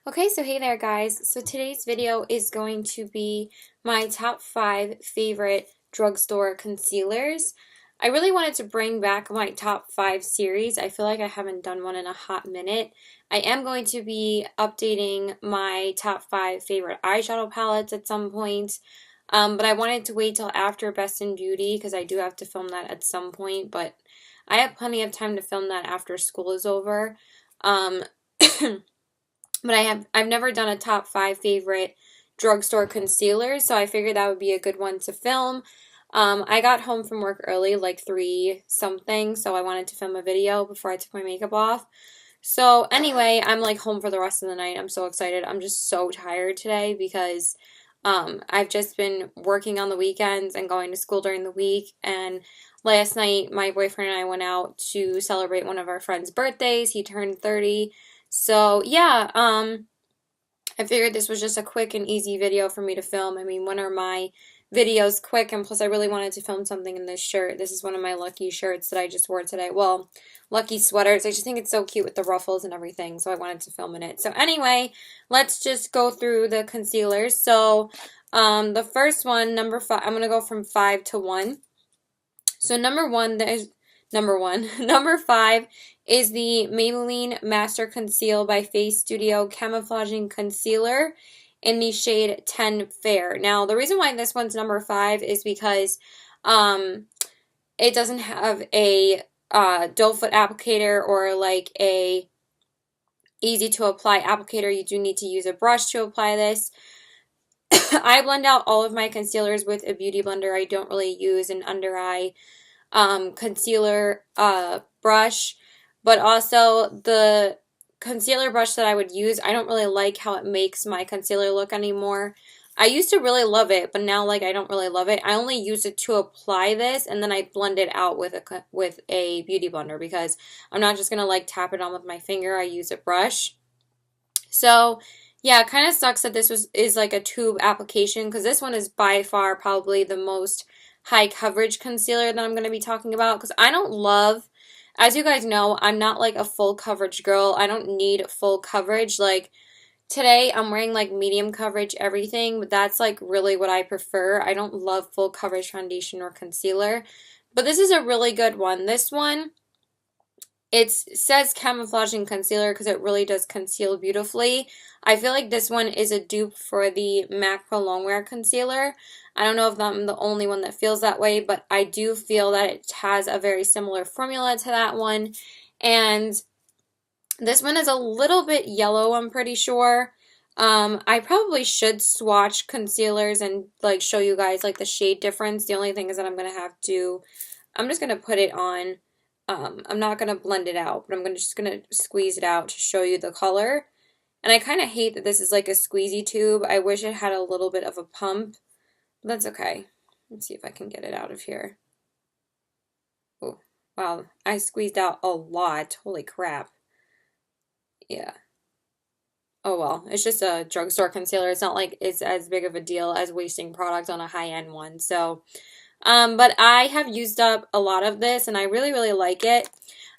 Okay, so hey there guys. So today's video is going to be my top 5 favorite drugstore concealers. I really wanted to bring back my top 5 series. I feel like I haven't done one in a hot minute. I am going to be updating my top 5 favorite eyeshadow palettes at some point. But I wanted to wait till after Best in Beauty because I do have to film that at some point, but I have plenty of time to film that after school is over. Um, But I've never done a top 5 favorite drugstore concealers, so I figured that would be a good one to film. I got home from work early, like 3 something, so I wanted to film a video before I took my makeup off. So anyway, I'm like home for the rest of the night. I'm so excited. I'm just so tired today because I've just been working on the weekends and going to school during the week. And last night, my boyfriend and I went out to celebrate one of our friends' birthdays. He turned 30. So yeah, I figured this was just a quick and easy video for me to film. I mean, when are my videos quick? And plus I really wanted to film something in this shirt. This is one of my lucky shirts that I just wore today. Well, lucky sweaters. I just think it's so cute with the ruffles and everything, so I wanted to film in it. So anyway, let's just go through the concealers. So the first one, number 5, I'm going to go from 5 to 1. So number 5 is the Maybelline Master Conceal by Face Studio Camouflaging Concealer in the shade 10 Fair. Now, the reason why this one's number 5 is because it doesn't have a doe foot applicator or like a easy to apply applicator. You do need to use a brush to apply this. I blend out all of my concealers with a beauty blender. I don't really use an under eye concealer brush, but also the concealer brush that I would use, I don't really like how it makes my concealer look anymore. I used to really love it, but now like I don't really love it. I only use it to apply this, and then I blend it out with a beauty blender because I'm not just gonna like tap it on with my finger. I use a brush. So yeah, it kind of sucks that this is like a tube application because this one is by far probably the most high coverage concealer that I'm going to be talking about because I don't love, as you guys know, I'm not like a full coverage girl. I don't need full coverage. Like today I'm wearing like medium coverage everything, but that's like really what I prefer. I don't love full coverage foundation or concealer, but this is a really good one. This one, it says camouflaging concealer because it really does conceal beautifully. I feel like this one is a dupe for the MAC Pro Longwear concealer. I don't know if I'm the only one that feels that way, but I do feel that it has a very similar formula to that one. And this one is a little bit yellow, I'm pretty sure. I probably should swatch concealers and like show you guys like the shade difference. The only thing is that I'm just going to put it on. I'm not going to blend it out, but I'm just going to squeeze it out to show you the color. And I kind of hate that this is like a squeezy tube. I wish it had a little bit of a pump. But that's okay. Let's see if I can get it out of here. Oh, wow. I squeezed out a lot. Holy crap. Yeah. Oh well, it's just a drugstore concealer. It's not like it's as big of a deal as wasting product on a high-end one. So but I have used up a lot of this and I really, really like it.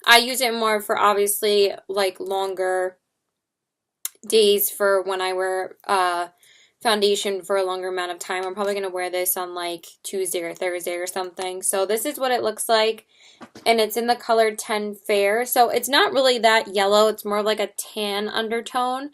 I use it more for obviously like longer days for when I wear foundation for a longer amount of time. I'm probably going to wear this on like Tuesday or Thursday or something. So this is what it looks like, and it's in the color 10 Fair. So it's not really that yellow. It's more like a tan undertone.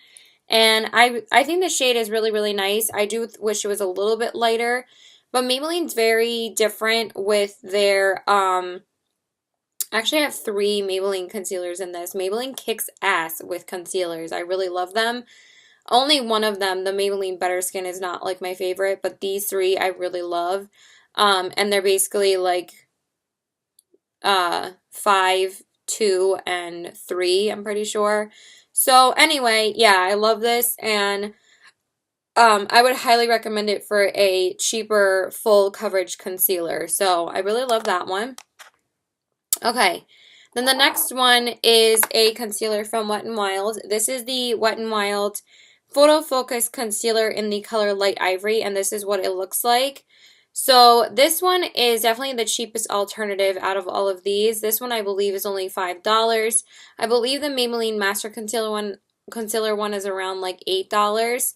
And I think the shade is really, really nice. I do wish it was a little bit lighter. But Maybelline's very different with their, actually I have 3 Maybelline concealers in this. Maybelline kicks ass with concealers. I really love them. Only one of them, the Maybelline Better Skin, is not like my favorite, but these 3 I really love. And they're basically like 5, 2, and 3, I'm pretty sure. So anyway, yeah, I love this, and I would highly recommend it for a cheaper full coverage concealer. So I really love that one. Okay, then the next one is a concealer from Wet n Wild. This is the Wet n Wild Photo Focus Concealer in the color Light Ivory, and this is what it looks like. So this one is definitely the cheapest alternative out of all of these. This one I believe is only $5. I believe the Maybelline Master Concealer one concealer one is around like $8.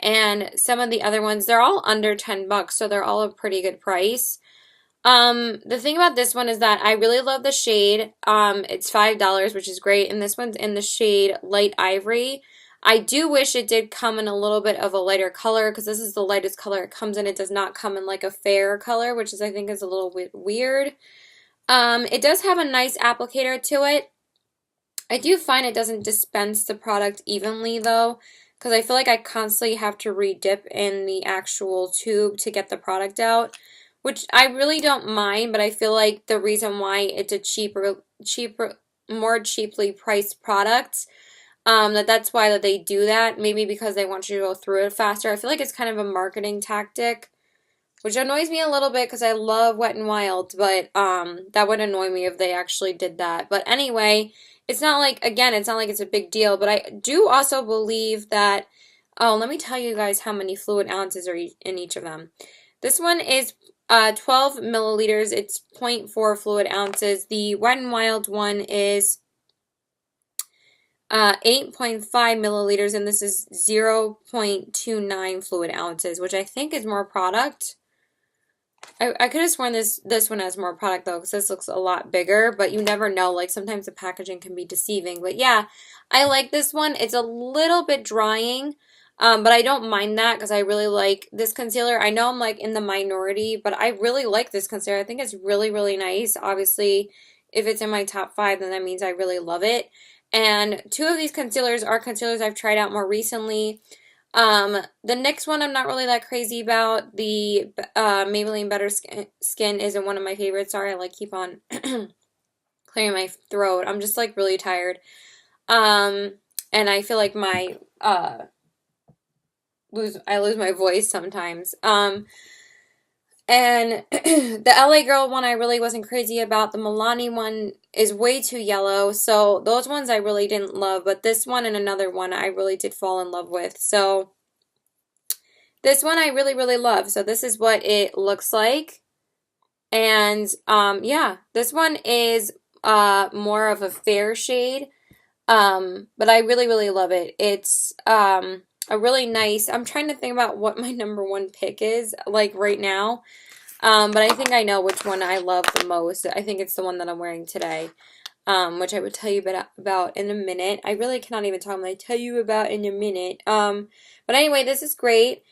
And some of the other ones, they're all under 10 bucks, so they're all a pretty good price. The thing about this one is that I really love the shade. It's $5, which is great, and this one's in the shade Light Ivory. I do wish it did come in a little bit of a lighter color, because this is the lightest color it comes in. It does not come in like a fair color, which is, I think, is a little bit weird. It does have a nice applicator to it. I do find it doesn't dispense the product evenly though, because I feel like I constantly have to re-dip in the actual tube to get the product out, which I really don't mind, but I feel like the reason why it's a more cheaply priced product, that's why that they do that. Maybe because they want you to go through it faster. I feel like it's kind of a marketing tactic, which annoys me a little bit because I love Wet n Wild, but that would annoy me if they actually did that. But anyway, it's not like, again, it's not like it's a big deal, but I do also believe that, oh, let me tell you guys how many fluid ounces are in each of them. This one is 12 milliliters. It's 0.4 fluid ounces. The Wet n Wild one is 8.5 milliliters, and this is 0.29 fluid ounces, which I think is more product. I could have sworn this one has more product though, because this looks a lot bigger, but you never know. Like, sometimes the packaging can be deceiving. But yeah, I like this one. It's a little bit drying, but I don't mind that because I really like this concealer. I know I'm like in the minority, but I really like this concealer. I think it's really, really nice. Obviously, if it's in my top 5, then that means I really love it. And 2 of these concealers are concealers I've tried out more recently. The NYX one I'm not really that crazy about. The Maybelline Better Skin isn't one of my favorites. Sorry, I like keep on clearing my throat. I'm just like really tired. And I feel like my I lose my voice sometimes. And the LA Girl one I really wasn't crazy about. The Milani one is way too yellow. So those ones I really didn't love. But this one and another one I really did fall in love with. So this one I really, really love. So this is what it looks like. And yeah, this one is more of a fair shade. But I really, really love it. It's a really nice, I'm trying to think about what my #1 pick is, like right now. But I think I know which one I love the most. I think it's the one that I'm wearing today, which I would tell you about in a minute. I really cannot even talk. I'm going to tell you about in a minute. But anyway, this is great.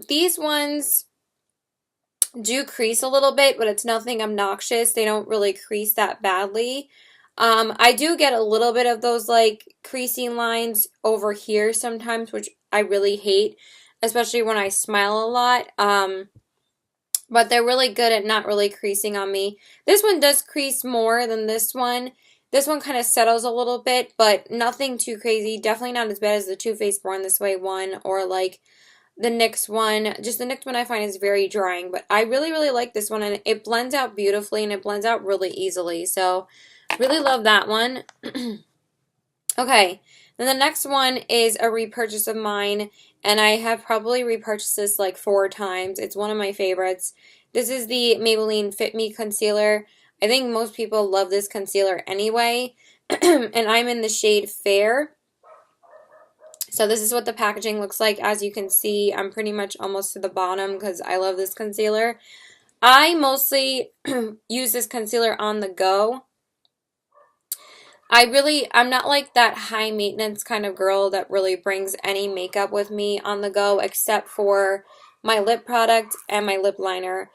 These ones do crease a little bit, but it's nothing obnoxious. They don't really crease that badly. I do get a little bit of those like creasing lines over here sometimes, which I really hate, especially when I smile a lot. But they're really good at not really creasing on me. This one does crease more than this one. This one kind of settles a little bit, but nothing too crazy. Definitely not as bad as the Too Faced Born This Way one or like the NYX one. Just the NYX one I find is very drying, but I really, really like this one, and it blends out beautifully, and it blends out really easily. So really love that one. Okay, then the next one is a repurchase of mine, and I have probably repurchased this like 4 times. It's one of my favorites. This is the Maybelline Fit Me Concealer. I think most people love this concealer anyway, and I'm in the shade Fair. So this is what the packaging looks like. As you can see, I'm pretty much almost to the bottom because I love this concealer. I mostly use this concealer on the go. I'm not like that high maintenance kind of girl that really brings any makeup with me on the go except for my lip product and my lip liner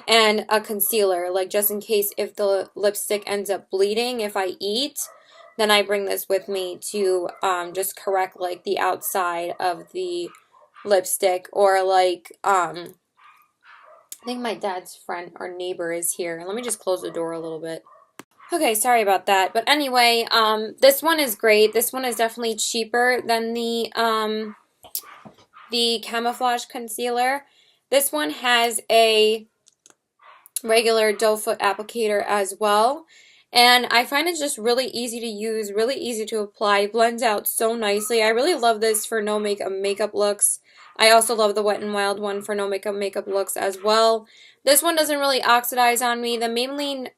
and a concealer, like just in case if the lipstick ends up bleeding if I eat, then I bring this with me to just correct like the outside of the lipstick, or like I think my dad's friend or neighbor is here. Let me just close the door a little bit. Okay, sorry about that. But anyway, this one is great. This one is definitely cheaper than the Camouflage Concealer. This one has a regular doe foot applicator as well. And I find it's just really easy to use, really easy to apply, blends out so nicely. I really love this for no makeup looks. I also love the Wet n Wild one for no makeup looks as well. This one doesn't really oxidize on me. The Maybelline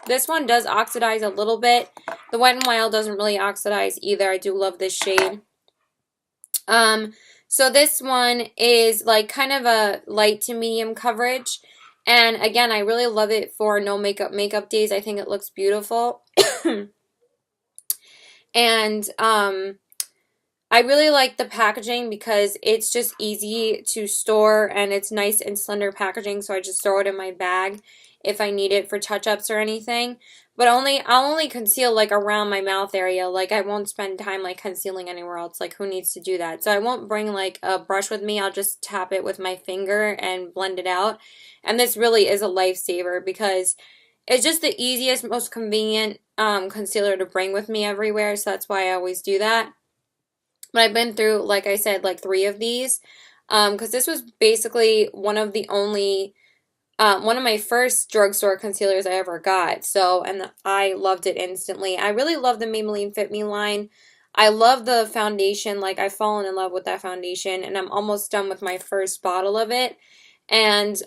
This one does oxidize a little bit. The Wet n Wild doesn't really oxidize either. I do love this shade. So this one is like kind of a light to medium coverage. And again, I really love it for no makeup days. I think it looks beautiful. And I really like the packaging because it's just easy to store and it's nice and slender packaging, so I just throw it in my bag if I need it for touch-ups or anything. But I'll only conceal like around my mouth area. Like I won't spend time like concealing anywhere else. Like who needs to do that? So I won't bring like a brush with me. I'll just tap it with my finger and blend it out. And this really is a lifesaver because it's just the easiest, most convenient concealer to bring with me everywhere. So that's why I always do that. But I've been through, like I said, like 3 of these. Because this was basically one of the only, one of my first drugstore concealers I ever got. So, and I loved it instantly. I really love the Maybelline Fit Me line. I love the foundation. Like, I've fallen in love with that foundation. And I'm almost done with my first bottle of it. And,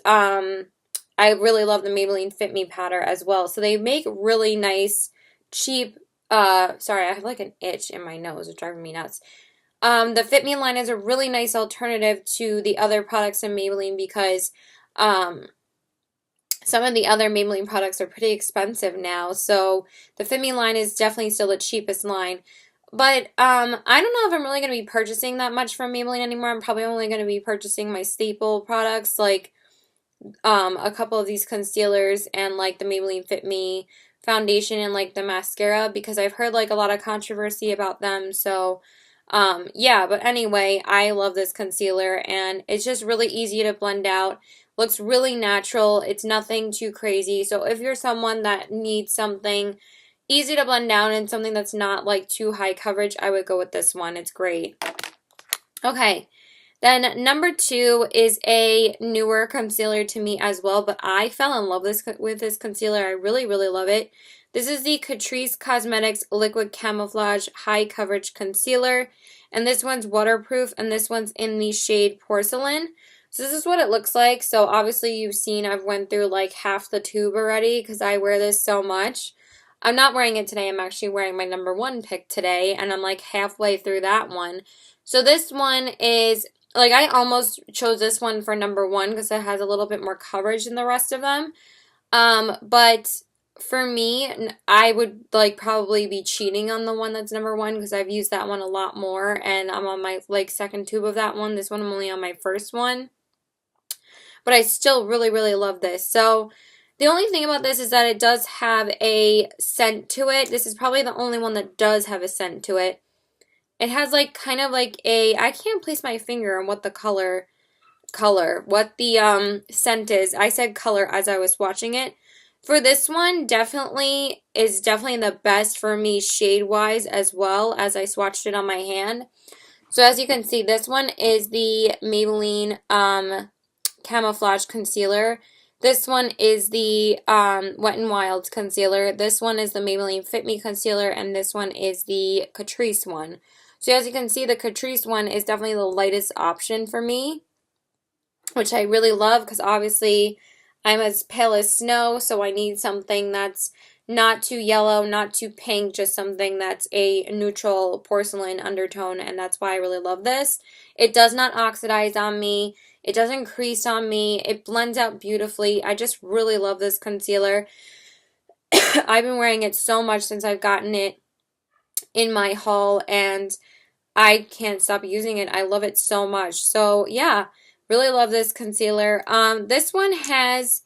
I really love the Maybelline Fit Me powder as well. So they make really nice, cheap, sorry, I have like an itch in my nose. It's driving me nuts. The Fit Me line is a really nice alternative to the other products in Maybelline because some of the other Maybelline products are pretty expensive now. So the Fit Me line is definitely still the cheapest line. But I don't know if I'm really going to be purchasing that much from Maybelline anymore. I'm probably only going to be purchasing my staple products like a couple of these concealers and like the Maybelline Fit Me foundation and like the mascara because I've heard like a lot of controversy about them. So yeah, but anyway, I love this concealer and it's just really easy to blend out. Looks really natural. It's nothing too crazy. So if you're someone that needs something easy to blend out and something that's not like too high coverage, I would go with this one. It's great. Okay. Then number 2 is a newer concealer to me as well, but I fell in love with this concealer. I really, really love it. This is the Catrice Cosmetics Liquid Camouflage High Coverage Concealer, and this one's waterproof, and this one's in the shade Porcelain. So this is what it looks like. So obviously you've seen I've went through like half the tube already because I wear this so much. I'm not wearing it today. I'm actually wearing my number 1 pick today, and I'm like halfway through that one. So this one is, like I almost chose this one for number 1 because it has a little bit more coverage than the rest of them. But for me, I would like probably be cheating on the one that's number 1 because I've used that one a lot more and I'm on my like second tube of that one. This one I'm only on my first one. But I still really, really love this. So the only thing about this is that it does have a scent to it. This is probably the only one that does have a scent to it. It has like kind of like a, I can't place my finger on what the what the scent is. I said color as I was watching it. For this one, definitely the best for me shade-wise as well as I swatched it on my hand. So as you can see, this one is the Maybelline Camouflage Concealer. This one is the Wet n Wild Concealer. This one is the Maybelline Fit Me Concealer, and this one is the Catrice one. So as you can see, the Catrice one is definitely the lightest option for me, which I really love because obviously I'm as pale as snow, so I need something that's not too yellow, not too pink, just something that's a neutral porcelain undertone, and that's why I really love this. It does not oxidize on me. It doesn't crease on me. It blends out beautifully. I just really love this concealer. I've been wearing it so much since I've gotten it in my haul, and I can't stop using it. I love it so much. So yeah, really love this concealer. This one has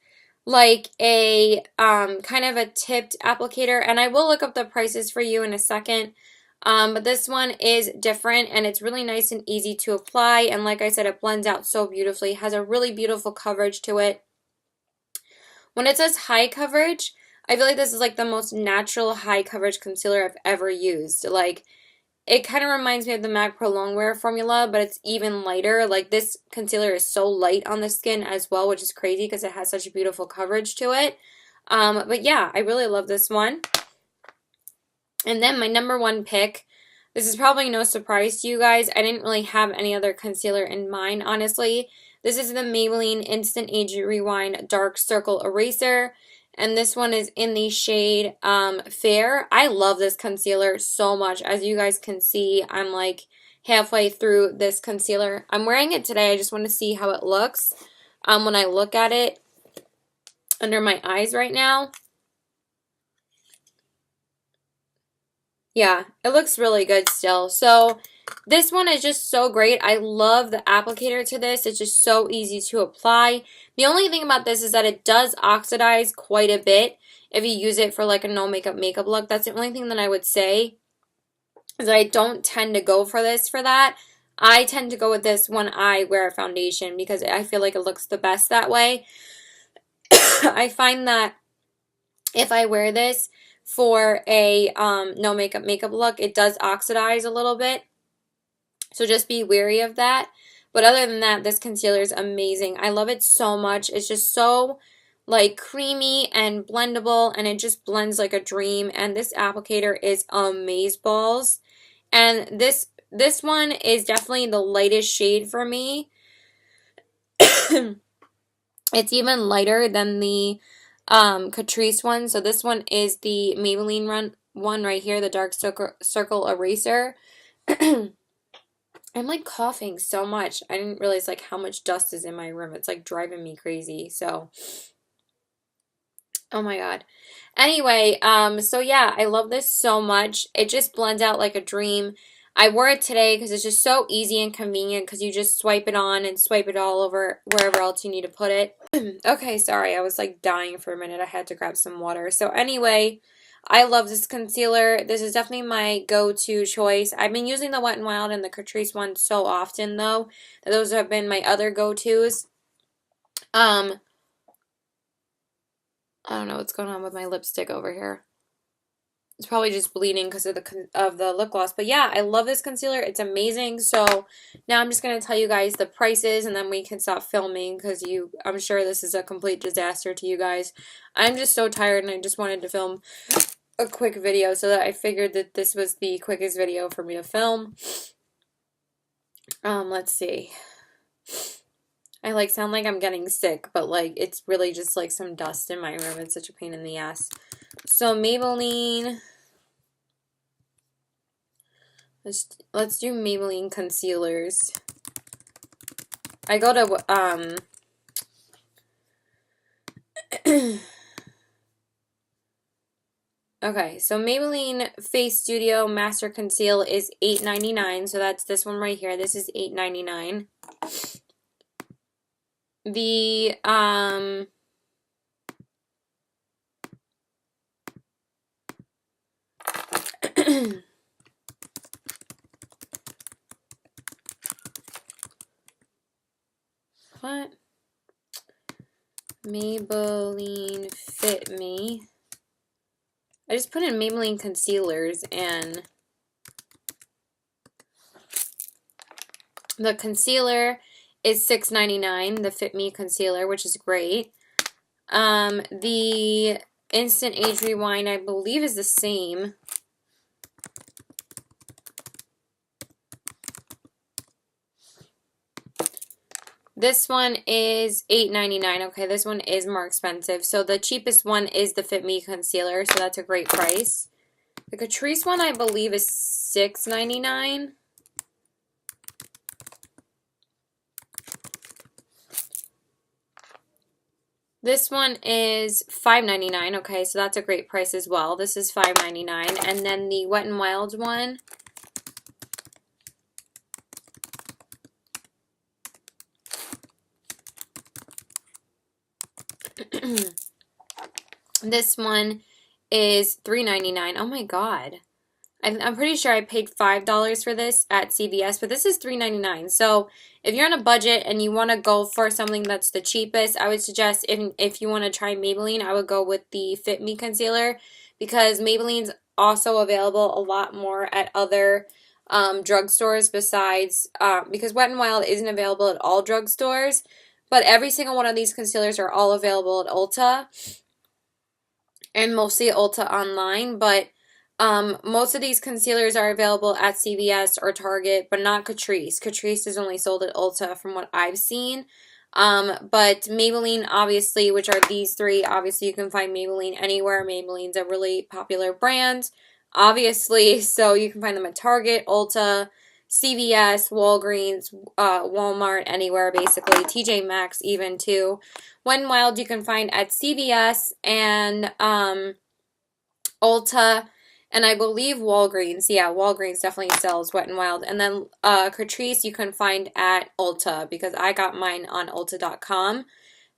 like a kind of a tipped applicator, and I will look up the prices for you in a second. But this one is different, and it's really nice and easy to apply, and like I said, it blends out so beautifully. It has a really beautiful coverage to it. When it says high coverage, I feel like this is like the most natural high coverage concealer I've ever used. Like, it kind of reminds me of the MAC Pro Longwear formula, but it's even lighter. Like, this concealer is so light on the skin as well, which is crazy because it has such a beautiful coverage to it. But yeah, I really love this one. And then my number 1 pick, this is probably no surprise to you guys. I didn't really have any other concealer in mind, honestly. This is the Maybelline Instant Age Rewind Dark Circle Eraser. And this one is in the shade Fair. I love this concealer so much. As you guys can see, I'm like halfway through this concealer. I'm wearing it today. I just want to see how it looks when I look at it under my eyes right now. Yeah, it looks really good still. So this one is just so great. I love the applicator to this. It's just so easy to apply. The only thing about this is that it does oxidize quite a bit if you use it for like a no makeup look. That's the only thing that I would say, is that I don't tend to go for this for that. I tend to go with this when I wear a foundation because I feel like it looks the best that way. I find that if I wear this for a no makeup look, it does oxidize a little bit. So just be wary of that. But other than that, this concealer is amazing. I love it so much. It's just so like creamy and blendable, and it just blends like a dream. And this applicator is amazeballs. And this one is definitely the lightest shade for me. It's even lighter than the Catrice one. So this one is the Maybelline one right here, the Dark Circle Eraser. I'm like coughing so much. I didn't realize like how much dust is in my room. It's like driving me crazy. So, oh my God. Anyway, so yeah, I love this so much. It just blends out like a dream. I wore it today because it's just so easy and convenient because you just swipe it on and swipe it all over wherever else you need to put it. Okay, sorry, I was like dying for a minute. I had to grab some water. So anyway, I love this concealer. This is definitely my go-to choice. I've been using the Wet n Wild and the Catrice one so often though. Those have been my other go-tos. I don't know what's going on with my lipstick over here. It's probably just bleeding because of the lip gloss. But yeah, I love this concealer. It's amazing. So now I'm just going to tell you guys the prices and then we can stop filming because I'm sure this is a complete disaster to you guys. I'm just so tired and I just wanted to film a quick video, so that I figured that this was the quickest video for me to film. Let's see. I like sound like I'm getting sick, but like it's really just like some dust in my room. It's such a pain in the ass. So Maybelline. Let's do Maybelline concealers. I go to okay, so Maybelline Face Studio Master Conceal is $8.99, so that's this one right here. This is $8.99. The what? Maybelline Fit Me. I just put in Maybelline concealers and the concealer is $6.99, the Fit Me concealer, which is great. The Instant Age Rewind, I believe, is the same. This one is $8.99. Okay, this one is more expensive. So the cheapest one is the Fit Me concealer, so that's a great price. The Catrice one, I believe, is $6.99. This one is $5.99. Okay, so that's a great price as well. This is $5.99. And then the Wet n Wild one, this one is $3.99. Oh my God. I'm pretty sure I paid $5 for this at CVS, but this is $3.99. So if you're on a budget and you want to go for something that's the cheapest, I would suggest if you want to try Maybelline, I would go with the Fit Me concealer because Maybelline's also available a lot more at other drugstores besides, because Wet n Wild isn't available at all drugstores, but every single one of these concealers are all available at Ulta and mostly Ulta online, but most of these concealers are available at CVS or Target, but not Catrice. Catrice is only sold at Ulta from what I've seen. But Maybelline, obviously, which are these three, obviously you can find Maybelline anywhere. Maybelline's a really popular brand, obviously, so you can find them at Target, Ulta, CVS, Walgreens, Walmart, anywhere basically. TJ Maxx even too. Wet n Wild you can find at CVS and Ulta, and I believe Walgreens. Yeah, Walgreens definitely sells Wet n Wild. And then Catrice you can find at Ulta because I got mine on Ulta.com.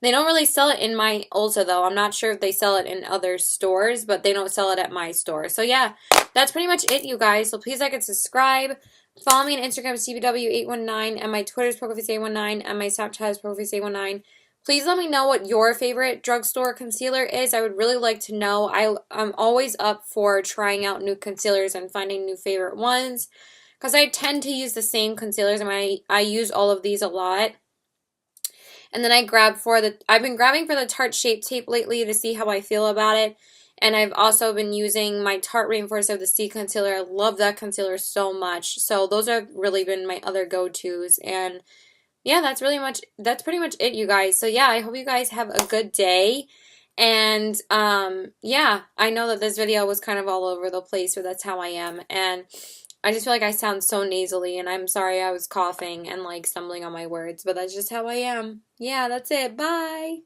They don't really sell it in my Ulta though. I'm not sure if they sell it in other stores, but they don't sell it at my store. So yeah, that's pretty much it, you guys. So please like and subscribe. Follow me on Instagram, CBW819, and my Twitter's PokerFace819, and my Snapchat's PokerFace819. Please let me know what your favorite drugstore concealer is. I would really like to know. I'm always up for trying out new concealers and finding new favorite ones because I tend to use the same concealers and I use all of these a lot. And then I've been grabbing for the Tarte Shape Tape lately to see how I feel about it. And I've also been using my Tarte Rainforest of the Sea concealer. I love that concealer so much. So those have really been my other go-tos. And yeah, that's pretty much it, you guys. So yeah, I hope you guys have a good day. And yeah, I know that this video was kind of all over the place, but that's how I am. And I just feel like I sound so nasally, and I'm sorry I was coughing and like stumbling on my words, but that's just how I am. Yeah, that's it. Bye.